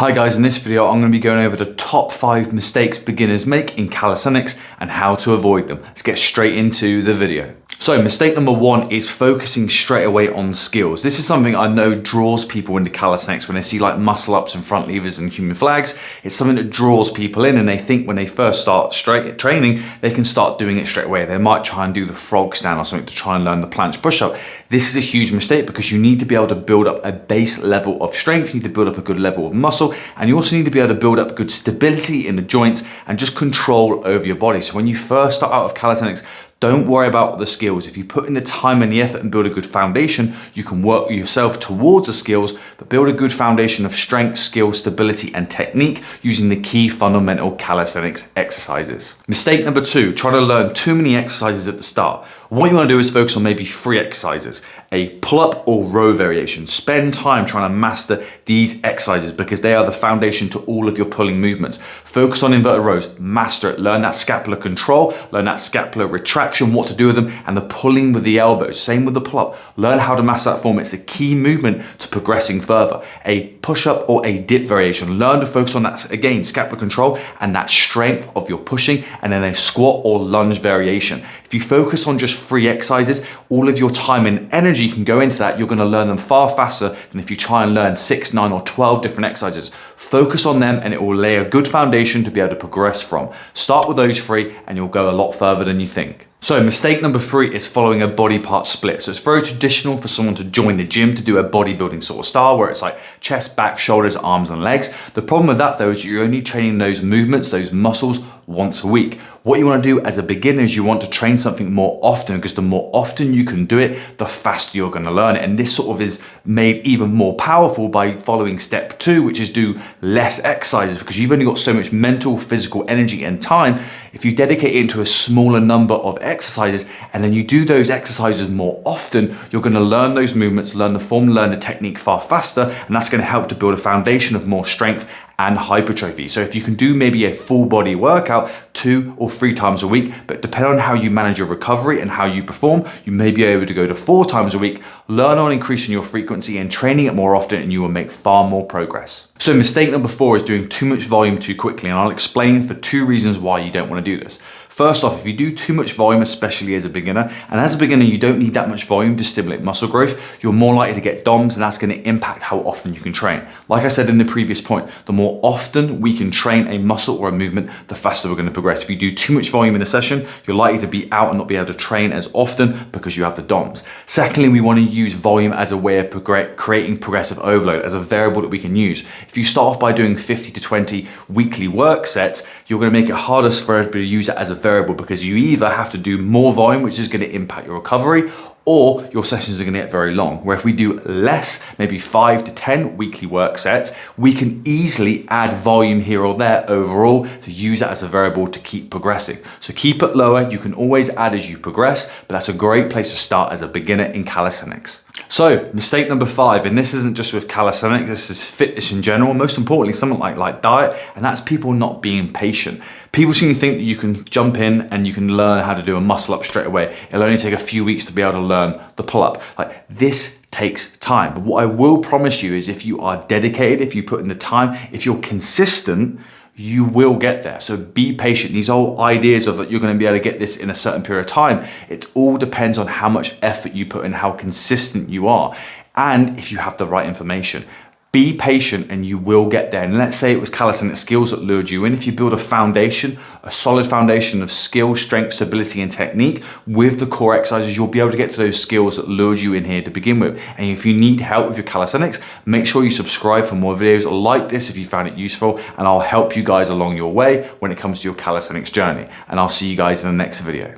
Hi guys, in this video I'm going to be going over the top 5 mistakes beginners make in calisthenics and how to avoid them. Let's get straight into the video. So mistake number 1 is focusing straight away on skills. This is something I know draws people into calisthenics when they see like muscle ups and front levers and human flags. It's something that draws people in and they think when they first start training, they can start doing it straight away. They might try and do the frog stand or something to try and learn the planche push-up. This is a huge mistake because you need to be able to build up a base level of strength. You need to build up a good level of muscle, and you also need to be able to build up good stability in the joints and just control over your body. So when you first start out of calisthenics, don't worry about the skills. If you put in the time and the effort and build a good foundation, you can work yourself towards the skills, but build a good foundation of strength, skill, stability, and technique using the key fundamental calisthenics exercises. Mistake number 2, trying to learn too many exercises at the start. What you want to do is focus on maybe 3 exercises, a pull-up or row variation. Spend time trying to master these exercises because they are the foundation to all of your pulling movements. Focus on inverted rows, master it, learn that scapular control, learn that scapular retraction, what to do with them, and the pulling with the elbows. Same with the pull-up. Learn how to master that form. It's a key movement to progressing further. A push-up or a dip variation. Learn to focus on that, again, scapular control and that strength of your pushing, and then a squat or lunge variation. If you focus on just 3 exercises, all of your time and energy can go into that. You're going to learn them far faster than if you try and learn 6, 9, or 12 different exercises. Focus on them and it will lay a good foundation to be able to progress from. Start with those 3 and you'll go a lot further than you think. So mistake number 3 is following a body part split. So it's very traditional for someone to join the gym to do a bodybuilding sort of style where it's like chest, back, shoulders, arms, and legs. The problem with that though is you're only training those movements, those muscles once a week. What you want to do as a beginner is you want to train something more often, because the more often you can do it, the faster you're going to learn it. And this sort of is made even more powerful by following step 2, which is do less exercises, because you've only got so much mental, physical energy and time. If you dedicate it into a smaller number of exercises and then you do those exercises more often, you're going to learn those movements, learn the form, learn the technique far faster, and that's going to help to build a foundation of more strength and hypertrophy. So if you can do maybe a full body workout 2 or 3 times a week, but depending on how you manage your recovery and how you perform, you may be able to go to 4 times a week, learn on increasing your frequency and training it more often, and you will make far more progress. So mistake number 4 is doing too much volume too quickly, and I'll explain for 2 reasons why you don't want to do this. First off, if you do too much volume, especially as a beginner, and as a beginner you don't need that much volume to stimulate muscle growth, you're more likely to get DOMs, and that's going to impact how often you can train. Like I said in the previous point, the more often we can train a muscle or a movement, the faster we're going to progress. If you do too much volume in a session, you're likely to be out and not be able to train as often because you have the DOMs. Secondly, we want to use volume as a way of creating progressive overload, as a variable that we can use. If you start off by doing 50 to 20 weekly work sets, you're going to make it harder for everybody to use it as a variable, because you either have to do more volume, which is going to impact your recovery, or your sessions are going to get very long. Where if we do less, maybe 5 to 10 weekly work sets, we can easily add volume here or there overall to use that as a variable to keep progressing. So keep it lower. You can always add as you progress, but that's a great place to start as a beginner in calisthenics. So mistake number 5, and this isn't just with calisthenics, this is fitness in general, most importantly something like diet, and that's people not being patient. People seem to think that you can jump in and you can learn how to do a muscle up straight away. It'll only take a few weeks to be able to learn the pull up. Like, this takes time, but what I will promise you is if you are dedicated, if you put in the time, if you're consistent, you will get there. So be patient. These whole ideas of that you're going to be able to get this in a certain period of time, it all depends on how much effort you put in, how consistent you are, and if you have the right information. Be patient and you will get there. And let's say it was calisthenics skills that lured you in. If you build a foundation, a solid foundation of skill, strength, stability, and technique with the core exercises, you'll be able to get to those skills that lured you in here to begin with. And if you need help with your calisthenics, make sure you subscribe for more videos like this if you found it useful, and I'll help you guys along your way when it comes to your calisthenics journey. And I'll see you guys in the next video.